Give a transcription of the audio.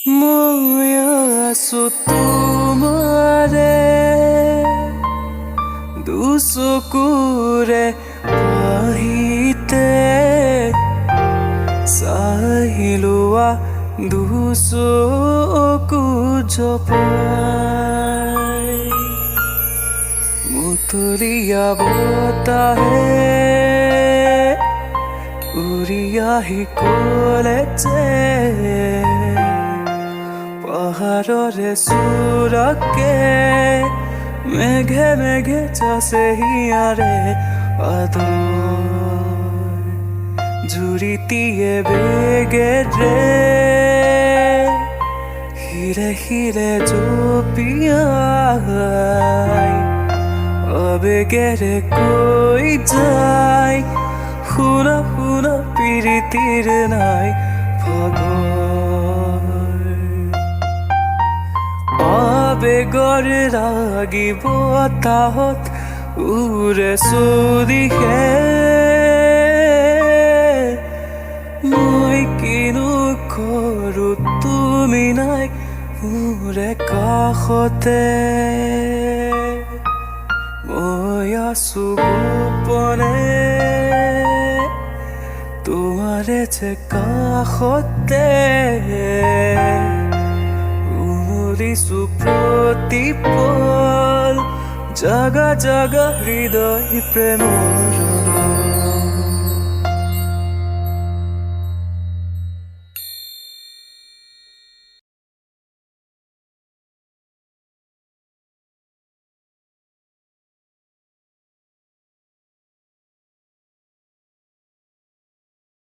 মই আছো তোমাৰে দুচকুৰে পাহিতে চাই লোৱা দুচকু জপাই মুতলীয়া বতাহে উৰি আহি ক'লে যে পাহাৰৰে চূড়াকে মেঘে মেঘে চাচে হিয়াৰে আদৰ জুৰিটিয়ে বেগেৰে হিৰে হিৰে জপিয়াই আবেগেৰে কৈ যায় শুনা শুনা প্ৰীতিৰ নাই ভাগৰ আবেগৰ লাগি বতাহত উৰে চুৰিহে মই কিনো কৰো তুমি নাই মোৰে কাষতে মই আছো গোপনে তোমাৰে যে কাষতে উমলিছো প্ৰতিপল জাগা জাগা হৃদয় প্ৰেমৰ